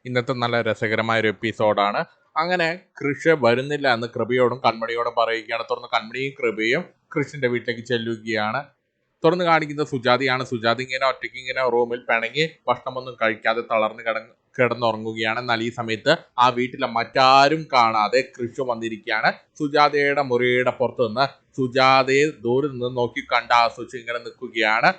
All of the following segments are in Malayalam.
ഇന്നത്തെ നല്ല രസകരമായ ഒരു എപ്പിസോഡാണ്. അങ്ങനെ കൃഷ് വരുന്നില്ല എന്ന് കൃപയോടും കൺമണിയോടും പറയുകയാണ്. തുടർന്ന് കൺമണിയും കൃപയും കൃഷിന്റെ വീട്ടിലേക്ക് ചെല്ലുകയാണ്. തുറന്ന് കാണിക്കുന്നത് സുജാതയാണ്. സുജാത ഇങ്ങനെ ഒറ്റയ്ക്ക് ഇങ്ങനെ റൂമിൽ പിണങ്ങി ഭക്ഷണമൊന്നും കഴിക്കാതെ തളർന്ന് കിടന്നുറങ്ങുകയാണ്. എന്നാൽ ഈ സമയത്ത് ആ വീട്ടിലെ മറ്റാരും കാണാതെ കൃഷി വന്നിരിക്കുകയാണ്. സുജാതയുടെ മുറിയുടെ പുറത്തു നിന്ന് സുജാതയെ ദൂരെ നിന്ന് നോക്കി കണ്ട് ആസ്വദിച്ച് ഇങ്ങനെ നിൽക്കുകയാണ്.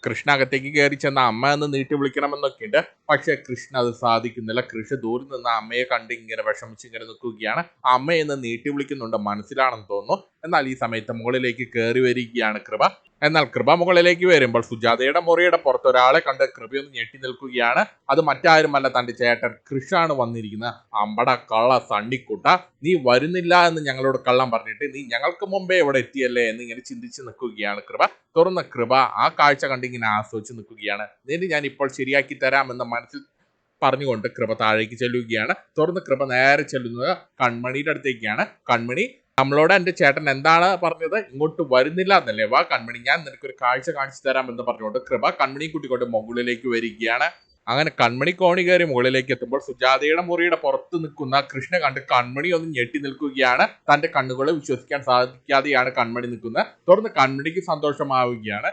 കൃഷ്ണ അകത്തേക്ക് കയറി ചെന്ന അമ്മ എന്ന് നീട്ടി വിളിക്കണമെന്നൊക്കെ ഉണ്ട്. പക്ഷെ കൃഷ്ണ അത് സാധിക്കുന്നില്ല. കൃഷ്ണ ദൂരെ നിന്ന് അമ്മയെ കണ്ട് ഇങ്ങനെ വിഷമിച്ച് ഇങ്ങനെ നിൽക്കുകയാണ്. അമ്മയെന്ന് നീട്ടി വിളിക്കുന്നുണ്ട്, മനസ്സിലാണെന്ന് തോന്നുന്നു. എന്നാൽ ഈ സമയത്ത് മുകളിലേക്ക് കയറി വരികയാണ് കൃപ. എന്നാൽ കൃപ മുകളിലേക്ക് വരുമ്പോൾ സുജാതയുടെ മുറിയുടെ പുറത്ത് ഒരാളെ കണ്ട് കൃപയൊന്ന് ഞെട്ടി നിൽക്കുകയാണ്. അത് മറ്റാരുമല്ല, തന്റെ ചേട്ടൻ കൃഷാണ് വന്നിരിക്കുന്നത്. അമ്പട കള്ള സണ്ണിക്കുട്ട, നീ വരുന്നില്ല എന്ന് ഞങ്ങളോട് കള്ളം പറഞ്ഞിട്ട് നീ ഞങ്ങൾക്ക് മുമ്പേ ഇവിടെ എത്തിയല്ലേ എന്ന് ഇങ്ങനെ ചിന്തിച്ച് നിൽക്കുകയാണ് കൃപ. തുറന്ന കൃപ ആ കാഴ്ച കണ്ട് ഇങ്ങനെ ആസ്വദിച്ച് നിൽക്കുകയാണ്. നിന്നെ ഞാൻ ഇപ്പോൾ ശരിയാക്കി തരാമെന്ന് മനസ്സിൽ പറഞ്ഞുകൊണ്ട് കൃപ താഴേക്ക് ചെല്ലുകയാണ്. തുറന്ന് കൃപ നേരെ ചെല്ലുന്നത് കൺമണിയുടെ അടുത്തേക്കാണ്. കൺമണി, നമ്മളോട് എൻ്റെ ചേട്ടൻ എന്താണ് പറഞ്ഞത്? ഇങ്ങോട്ട് വരുന്നില്ല എന്നല്ലേ? വാ കൺമണി, ഞാൻ നിനക്കൊരു കാഴ്ച കാണിച്ചു തരാം എന്ന് പറഞ്ഞുകൊണ്ട് കൃപ കൺമണി കൂട്ടിക്കൊണ്ട് മുകളിലേക്ക് വരികയാണ്. അങ്ങനെ കൺമണി കോണി കയറി മുകളിലേക്ക് എത്തുമ്പോൾ സുജാതയുടെ മുറിയുടെ പുറത്ത് നിൽക്കുന്ന കൃഷ്ണ കണ്ട് കൺമണി ഒന്ന് ഞെട്ടി നിൽക്കുകയാണ്. തന്റെ കണ്ണുകളെ വിശ്വസിക്കാൻ സാധിക്കാതെയാണ് കൺമണി നിൽക്കുന്നത്. തുടർന്ന് കൺമണിക്ക് സന്തോഷമാവുകയാണ്.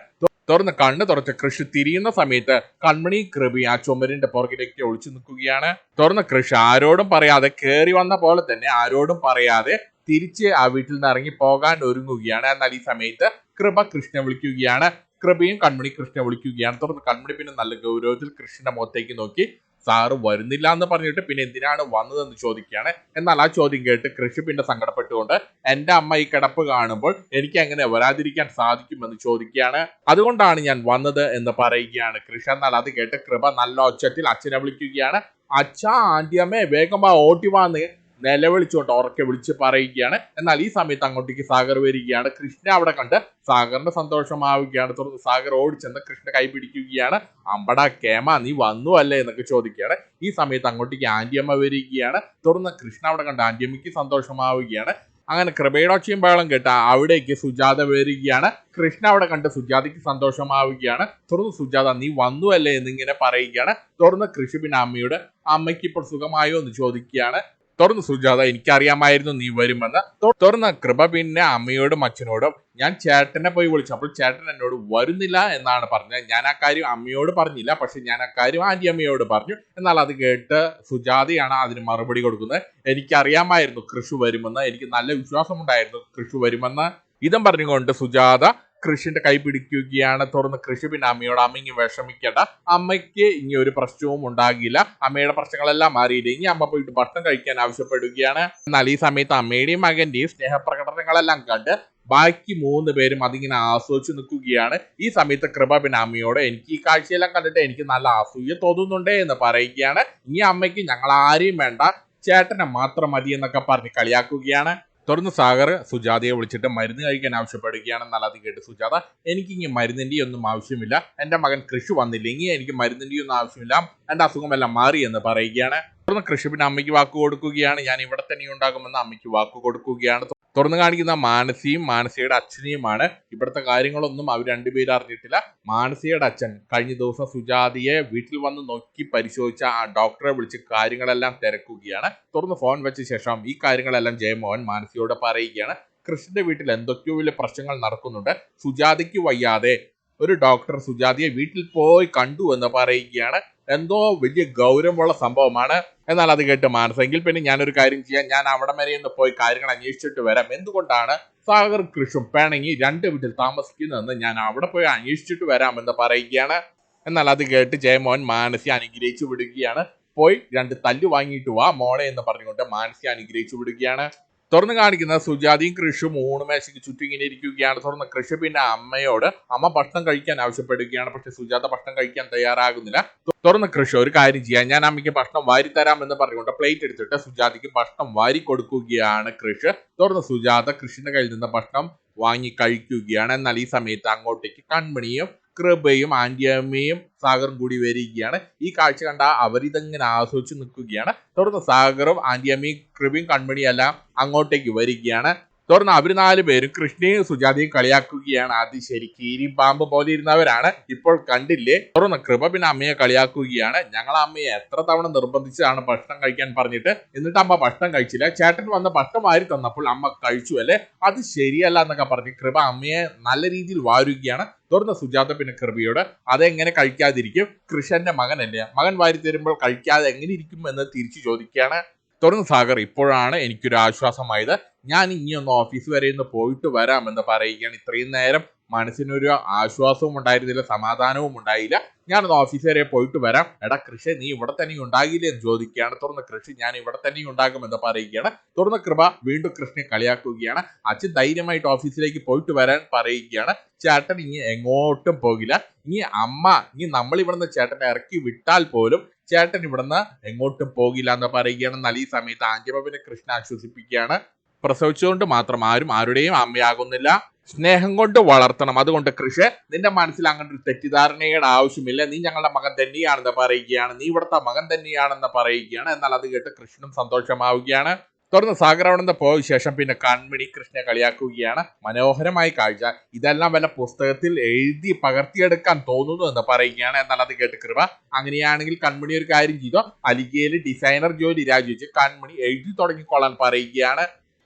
തുറന്ന് കണ്ണ് തുറച്ച് കൃഷി തിരിയുന്ന സമയത്ത് കൺമണി കൃപി ആ ചുമരിന്റെ പുറകിലേക്ക് ഒളിച്ചു നിൽക്കുകയാണ്. തുറന്ന് കൃഷി ആരോടും പറയാതെ കയറി വന്ന പോലെ തന്നെ ആരോടും പറയാതെ തിരിച്ച് ആ വീട്ടിൽ നിന്ന് ഇറങ്ങി പോകാൻ ഒരുങ്ങുകയാണ്. എന്നാൽ ഈ സമയത്ത് കൃപ കൃഷ്ണനെ വിളിക്കുകയാണ്. കൃപയും കൺമണി കൃഷ്ണനെ വിളിക്കുകയാണ്. തുടർന്ന് കൺമണി പിന്നെ നല്ല ഗൗരവത്തിൽ കൃഷ്ണന്റെ മുഖത്തേക്ക് നോക്കി സാറ് വരുന്നില്ല എന്ന് പറഞ്ഞിട്ട് പിന്നെ എന്തിനാണ് വന്നതെന്ന് ചോദിക്കുകയാണ്. എന്നാൽ ആ ചോദ്യം കേട്ട് കൃഷി പിന്നെ സങ്കടപ്പെട്ടുകൊണ്ട് എൻ്റെ അമ്മ ഈ കിടപ്പ് കാണുമ്പോൾ എനിക്ക് എങ്ങനെ വരാതിരിക്കാൻ സാധിക്കുമെന്ന് ചോദിക്കുകയാണ്. അതുകൊണ്ടാണ് ഞാൻ വന്നത് എന്ന് പറയുകയാണ് കൃഷി. എന്നാൽ അത് കേട്ട് കൃപ നല്ല ഒച്ചത്തിൽ അച്ഛനെ വിളിക്കുകയാണ്. അച്ഛാ, ആന്റിയമ്മേ, വേഗം വാ, ഓട്ടി വാന്ന് നിലവിളിച്ചുകൊണ്ട് ഉറക്കെ വിളിച്ച് പറയുകയാണ്. എന്നാൽ ഈ സമയത്ത് അങ്ങോട്ടേക്ക് സാഗർ വരികയാണ്. കൃഷ്ണ അവിടെ കണ്ട് സാഗറിന്റെ സന്തോഷമാവുകയാണ്. തുടർന്ന് സാഗർ ഓടിച്ചെന്ന് കൃഷ്ണ കൈ പിടിക്കുകയാണ്. അമ്പടാ കേമ, നീ വന്നു അല്ലേ എന്നൊക്കെ ചോദിക്കുകയാണ്. ഈ സമയത്ത് അങ്ങോട്ടേക്ക് ആന്റിയമ്മ വരികയാണ്. തുടർന്ന് കൃഷ്ണ അവിടെ കണ്ട് ആന്റിയമ്മയ്ക്ക് സന്തോഷമാവുകയാണ്. അങ്ങനെ കൃപയുടെ ഒച്ചയും ബഹളം കേട്ട അവിടേക്ക് സുജാത വരികയാണ്. കൃഷ്ണ അവിടെ കണ്ട് സുജാതയ്ക്ക് സന്തോഷമാവുകയാണ്. തുടർന്ന് സുജാത നീ വന്നു അല്ലേ എന്നിങ്ങനെ പറയുകയാണ്. തുടർന്ന് കൃഷി പിന്നെ അമ്മയോട് അമ്മയ്ക്ക് ഇപ്പോൾ സുഖമായോ എന്ന് ചോദിക്കുകയാണ്. തുറന്ന് സുജാത എനിക്കറിയാമായിരുന്നു നീ വരുമെന്ന്. തുറന്ന കൃപ പിന്നെ അമ്മയോടും അച്ഛനോടും ഞാൻ ചേട്ടനെ പോയി വിളിച്ചു, അപ്പോൾ ചേട്ടൻ എന്നോട് വരുന്നില്ല എന്നാണ് പറഞ്ഞത്. ഞാൻ ആ കാര്യം അമ്മയോട് പറഞ്ഞില്ല, പക്ഷെ ഞാൻ ആ കാര്യം ആന്റി അമ്മയോട് പറഞ്ഞു. എന്നാൽ അത് കേട്ട് സുജാതയാണ് അതിന് മറുപടി കൊടുക്കുന്നത്. എനിക്കറിയാമായിരുന്നു കൃഷി വരുമെന്ന്, എനിക്ക് നല്ല വിശ്വാസമുണ്ടായിരുന്നു കൃഷി വരുമെന്ന്. ഇതും പറഞ്ഞുകൊണ്ട് സുജാത കൃഷിന്റെ കൈ പിടിക്കുകയാണ്. തുറന്ന് കൃഷി പിന്നെ അമ്മയോട് അമ്മ ഇനി വിഷമിക്കേണ്ട, അമ്മയ്ക്ക് ഇനി ഒരു പ്രശ്നവും ഉണ്ടാകില്ല, അമ്മയുടെ പ്രശ്നങ്ങളെല്ലാം മാറിയില്ല, ഇനി അമ്മ പോയിട്ട് ഭക്ഷണം കഴിക്കാൻ ആവശ്യപ്പെടുകയാണ്. എന്നാൽ ഈ സമയത്ത് അമ്മയുടെയും മകന്റെയും സ്നേഹപ്രകടനങ്ങളെല്ലാം കണ്ട് ബാക്കി 3 പേരും അതിങ്ങനെ ആസ്വദിച്ച് നിൽക്കുകയാണ്. ഈ സമയത്ത് കൃപ പിന്നെ അമ്മയോട് എനിക്ക് ഈ കാഴ്ചയെല്ലാം കണ്ടിട്ട് എനിക്ക് നല്ല അസൂയ തോന്നുന്നുണ്ടേ എന്ന് പറയുകയാണ്. ഇനി അമ്മയ്ക്ക് ഞങ്ങൾ ആരെയും വേണ്ട, ചേട്ടനെ മാത്രം മതി എന്നൊക്കെ പറഞ്ഞ് കളിയാക്കുകയാണ്. തുടർന്ന് സാഗർ സുജാതയെ വിളിച്ചിട്ട് മരുന്ന് കഴിക്കാൻ ആവശ്യപ്പെടുകയാണെന്നാൽ അത് കേട്ട് സുജാത എനിക്കിനി മരുന്നിൻ്റെ ഒന്നും ആവശ്യമില്ല, എൻ്റെ മകൻ കൃഷി വന്നില്ലെങ്കിൽ എനിക്ക് മരുന്നിൻ്റെ ഒന്നും ആവശ്യമില്ല, എൻ്റെ അസുഖമെല്ലാം മാറി എന്ന് പറയുകയാണ്. തുടർന്ന് കൃഷി പിന്നെ അമ്മയ്ക്ക് വാക്ക് കൊടുക്കുകയാണ്. ഞാൻ ഇവിടെ തന്നെ ഉണ്ടാകുമെന്ന് അമ്മയ്ക്ക് വാക്ക് കൊടുക്കുകയാണ്. തുറന്നു കാണിക്കുന്ന മാനസിയും മാനസിയുടെ അച്ഛനെയുമാണ്. ഇവിടുത്തെ കാര്യങ്ങളൊന്നും അവർ രണ്ടുപേരും അറിഞ്ഞിട്ടില്ല. മാനസിയുടെ അച്ഛൻ കഴിഞ്ഞ ദിവസം സുജാതയെ വീട്ടിൽ വന്ന് നോക്കി പരിശോധിച്ച ആ ഡോക്ടറെ വിളിച്ച് കാര്യങ്ങളെല്ലാം തിരക്കുകയാണ്. തുറന്ന് ഫോൺ വെച്ച ശേഷം ഈ കാര്യങ്ങളെല്ലാം ജയമോഹൻ മാനസിയോട് പറയുകയാണ്. കൃഷ്ണന്റെ വീട്ടിൽ എന്തൊക്കെയോ വലിയ പ്രശ്നങ്ങൾ നടക്കുന്നുണ്ട്, സുജാതയ്ക്ക് വയ്യാതെ ഒരു ഡോക്ടർ സുജാതയെ വീട്ടിൽ പോയി കണ്ടു എന്ന് പറയുകയാണ്. എന്തോ വലിയ ഗൗരവമുള്ള സംഭവമാണ്. എന്നാൽ അത് കേട്ട് മാനസെങ്കിൽ പിന്നെ ഞാനൊരു കാര്യം ചെയ്യാം, ഞാൻ അവിടെ വരെ ഒന്ന് പോയി കാര്യങ്ങൾ അന്വേഷിച്ചിട്ട് വരാം, എന്തുകൊണ്ടാണ് സാഗർ കൃഷും പിണങ്ങി 2 വീട്ടിൽ താമസിക്കുന്നതെന്ന് ഞാൻ അവിടെ പോയി അന്വേഷിച്ചിട്ട് വരാമെന്ന് പറയുകയാണ്. എന്നാൽ അത് കേട്ട് ജയമോഹൻ മാനസി അനുഗ്രഹിച്ചു വിടുകയാണ്. പോയി 2 തല്ല് വാങ്ങിയിട്ട് വാ മോളെ എന്ന് പറഞ്ഞുകൊണ്ട് മാനസി അനുഗ്രഹിച്ചു വിടുകയാണ്. തുറന്നു കാണിക്കുന്ന സുജാതയും കൃഷും ഊണുമേശയ്ക്ക് ചുറ്റും ഇങ്ങനെ ഇരിക്കുകയാണ്. തുറന്ന് കൃഷി പിന്നെ അമ്മയോട് അമ്മ ഭക്ഷണം കഴിക്കാൻ ആവശ്യപ്പെടുകയാണ്. പക്ഷെ സുജാത ഭക്ഷണം കഴിക്കാൻ തയ്യാറാകുന്നില്ല. തുറന്ന് കൃഷി ഒരു കാര്യം ചെയ്യാം, ഞാൻ അമ്മയ്ക്ക് ഭക്ഷണം വാരി തരാം എന്ന് പറഞ്ഞുകൊണ്ട് പ്ലേറ്റ് എടുത്തിട്ട് സുജാതയ്ക്ക് ഭക്ഷണം വാരി കൊടുക്കുകയാണ് കൃഷി. തുറന്ന് സുജാത കൃഷിന്റെ കയ്യിൽ നിന്ന് ഭക്ഷണം വാങ്ങി കഴിക്കുകയാണ്. എന്നാൽ ഈ സമയത്ത് അങ്ങോട്ടേക്ക് കൺമണിയും കൃപയും ആന്റിയമ്മയും സാഗറും കൂടി വരികയാണ്. ഈ കാഴ്ച കണ്ട അവരിതെങ്ങനെ ആസ്വദിച്ച് നിൽക്കുകയാണ്. തുടർന്ന് സാഗറും ആന്റിയമ്മയും കൃപയും കൺമണിയും എല്ലാം അങ്ങോട്ടേക്ക് വരികയാണ്. തുടർന്ന് അവർ 4 പേരും കൃഷ്ണയും സുജാതയും കളിയാക്കുകയാണ്. അത് ശരി, കീരിയും പാമ്പ് പോലെ ഇരുന്നവരാണ്, ഇപ്പോൾ കണ്ടില്ലേ. തുടർന്ന് കൃപ പിന്നെ അമ്മയെ കളിയാക്കുകയാണ്. ഞങ്ങൾ അമ്മയെ എത്ര തവണ നിർബന്ധിച്ചതാണ് ഭക്ഷണം കഴിക്കാൻ പറഞ്ഞിട്ട്, എന്നിട്ട് അമ്മ ഭക്ഷണം കഴിച്ചില്ല. ചേട്ടൻ വന്ന് ഭക്ഷണം വാരി തന്നപ്പോൾ അമ്മ കഴിച്ചു അല്ലെ, അത് ശരിയല്ല എന്നൊക്കെ പറഞ്ഞ് കൃപ അമ്മയെ നല്ല രീതിയിൽ വാരുകയാണ്. തുടർന്ന് സുജാത പിന്നെ കൃപയോട് അതെങ്ങനെ കഴിക്കാതിരിക്കും, കൃഷ്ണന്റെ മകനല്ലേ, മകൻ വാരി തരുമ്പോൾ കഴിക്കാതെ എങ്ങനെ ഇരിക്കും എന്ന് തിരിച്ചു ചോദിക്കുകയാണ്. തുടർന്ന് സാഗർ ഇപ്പോഴാണ് എനിക്കൊരു ആശ്വാസമായത്, ഞാൻ ഇനിയൊന്ന് ഓഫീസ് വരെ ഒന്ന് പോയിട്ട് വരാമെന്ന് പറയുകയാണ്. ഇത്രയും നേരം മനസ്സിനൊരു ആശ്വാസവും ഉണ്ടായിരുന്നില്ല, സമാധാനവും ഉണ്ടായില്ല. ഞാനൊന്ന് ഓഫീസ് വരെ പോയിട്ട് വരാം. എടാ കൃഷി, നീ ഇവിടെ തന്നെ ഉണ്ടാകില്ലേ എന്ന് ചോദിക്കുകയാണ്. തുടർന്ന് കൃഷി ഞാൻ ഇവിടെ തന്നെ ഉണ്ടാകുമെന്ന് പറയുകയാണ്. തുടർന്ന് കൃപ വീണ്ടും കൃഷ്ണനെ കളിയാക്കുകയാണ്. അച്ഛൻ ധൈര്യമായിട്ട് ഓഫീസിലേക്ക് പോയിട്ട് വരാൻ പറയുകയാണ്. ചേട്ടൻ ഇനി എങ്ങോട്ടും പോകില്ല, ഇനി നമ്മൾ ഇവിടുന്ന് ചേട്ടനെ ഇറക്കി വിട്ടാൽ പോലും ചേട്ടൻ ഇവിടുന്ന് എങ്ങോട്ടും പോകില്ല എന്ന് പറയുകയാണ്. എന്നാൽ ഈ സമയത്ത് ആന്റിമ കൃഷ്ണ ആശ്വസിപ്പിക്കുകയാണ്. പ്രസവിച്ചുകൊണ്ട് മാത്രം ആരും ആരുടെയും അമ്മയാകുന്നില്ല, സ്നേഹം കൊണ്ട് വളർത്തണം. അതുകൊണ്ട് കൃഷി, നിന്റെ മനസ്സിൽ അങ്ങനെ ഒരു തെറ്റിദ്ധാരണയുടെ ആവശ്യമില്ല, നീ ഞങ്ങളുടെ മകൻ തന്നെയാണെന്ന് പറയുകയാണ്, നീ ഇവിടുത്തെ മകൻ തന്നെയാണെന്ന് പറയുകയാണ്. എന്നാൽ അത് കേട്ട് കൃഷ്ണനും സന്തോഷമാവുകയാണ്. തുടർന്ന് സാഗർ അവിടെ നിന്ന് പോയ ശേഷം പിന്നെ കൺമണി കൃഷ്ണനെ കളിയാക്കുകയാണ്. മനോഹരമായ കാഴ്ച, ഇതെല്ലാം വല്ല പുസ്തകത്തിൽ എഴുതി പകർത്തിയെടുക്കാൻ തോന്നുന്നു എന്ന് പറയുകയാണ്. എന്നാൽ അത് കേട്ട് കൃപ, അങ്ങനെയാണെങ്കിൽ കൺമണി ഒരു കാര്യം ചെയ്തോ, അലിഗയിൽ ഡിസൈനർ ജോലി രാജിവെച്ച് കൺമണി എഴുതി തുടങ്ങിക്കൊള്ളാൻ പറയുകയാണ്.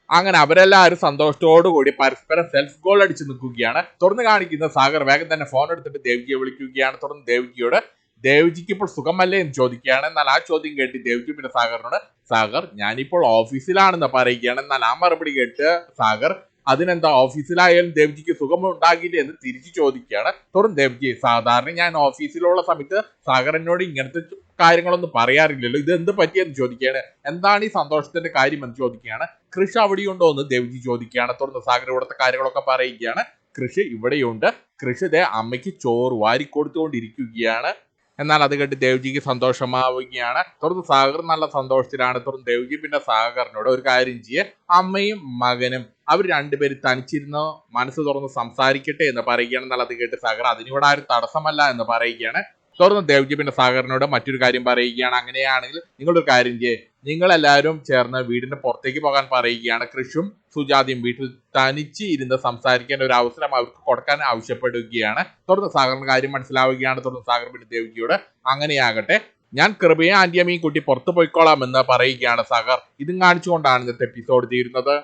അങ്ങനെ അവരെല്ലാവരും സന്തോഷത്തോടു കൂടി പരസ്പരം സെൽഫ് ഗോൾ അടിച്ച് നിൽക്കുകയാണ്. തുറന്ന് കാണിക്കുന്ന സാഗർ വേഗം തന്നെ ഫോൺ എടുത്തിട്ട് ദേവ്ജിയെ വിളിക്കുകയാണ്. തുടർന്ന് ദേവ്ജിയോട് ദേവ്ജിക്ക് ഇപ്പോൾ സുഖമല്ലേ എന്ന് ചോദിക്കുകയാണ്. എന്നാൽ ആ ചോദ്യം കേട്ട് ദേവ്ജി പിന്നെ സാഗറിനോട്, സാഗർ ഞാനിപ്പോൾ ഓഫീസിലാണെന്ന് പറയുകയാണ്. എന്നാൽ ആ മറുപടി കേട്ട് സാഗർ, അതിനെന്താ, ഓഫീസിലായാലും ദേവ്ജിക്ക് സുഖമുണ്ടാകില്ല എന്ന് തിരിച്ചു ചോദിക്കുകയാണ്. തുടർന്ന് ദേവ്ജി, സാധാരണ ഞാൻ ഓഫീസിലുള്ള സമയത്ത് സാഗർ എന്നോട് ഇങ്ങനത്തെ കാര്യങ്ങളൊന്നും പറയാറില്ലല്ലോ, ഇത് എന്ത് പറ്റിയെന്ന് ചോദിക്കുകയാണ്. എന്താണ് ഈ സന്തോഷത്തിന്റെ കാര്യം എന്ന് ചോദിക്കുകയാണ്. കൃഷി അവിടെയുണ്ടോ എന്ന് ദേവ്ജി ചോദിക്കുകയാണ്. തുടർന്ന് സാഗർ ഇവിടുത്തെ കാര്യങ്ങളൊക്കെ പറയുകയാണ്. കൃഷി ഇവിടെയുണ്ട്, കൃഷി അമ്മയ്ക്ക് ചോറ് വാരിക്കൊടുത്തുകൊണ്ടിരിക്കുകയാണ്. എന്നാൽ അത് കേട്ട് ദേവ്ജിക്ക് സന്തോഷമാവുകയാണ്. തുടർന്ന് സാഗർ നല്ല സന്തോഷത്തിലാണ്. തുടർന്ന് ദേവ്ജി പിന്നെ സാഗറിനോട് ഒരു കാര്യം ചെയ്യേ, അമ്മയും മകനും അവർ രണ്ടുപേരും തനിച്ചിരുന്ന് മനസ്സ് തുറന്ന് സംസാരിക്കട്ടെ എന്ന് പറയുകയാണ്. എന്നാൽ അത് കേട്ട് സാഗർ, അതിനിവിടെ ആരും തടസ്സമല്ല എന്ന് പറയുകയാണ്. തുടർന്ന് ദേവ്ജി പിന്നെ സാഗറിനോട് മറ്റൊരു കാര്യം പറയുകയാണ്. അങ്ങനെയാണെങ്കിൽ നിങ്ങളൊരു കാര്യം ചെയ്യേ, നിങ്ങളെല്ലാവരും ചേർന്ന് വീടിന്റെ പുറത്തേക്ക് പോകാൻ പറയുകയാണ്. കൃഷും സുജാതയും വീട്ടിൽ തനിച്ച് ഇരുന്ന് സംസാരിക്കാൻ ഒരു അവസരം അവർക്ക് കൊടുക്കാൻ ആവശ്യപ്പെടുകയാണ്. തുടർന്ന് സാഗറിന്റെ കാര്യം മനസ്സിലാവുകയാണ്. തുടർന്ന് സാഗർ പിന്നെ ദേവ്ജിയോട്, അങ്ങനെയാകട്ടെ, ഞാൻ കൃപയും ആന്റിയമ്മയും കൂട്ടി പുറത്തു പോയിക്കോളാം എന്ന് പറയുകയാണ് സാഗർ. ഇതും കാണിച്ചുകൊണ്ടാണ് ഇന്നത്തെ എപ്പിസോഡ് തീരുന്നത്.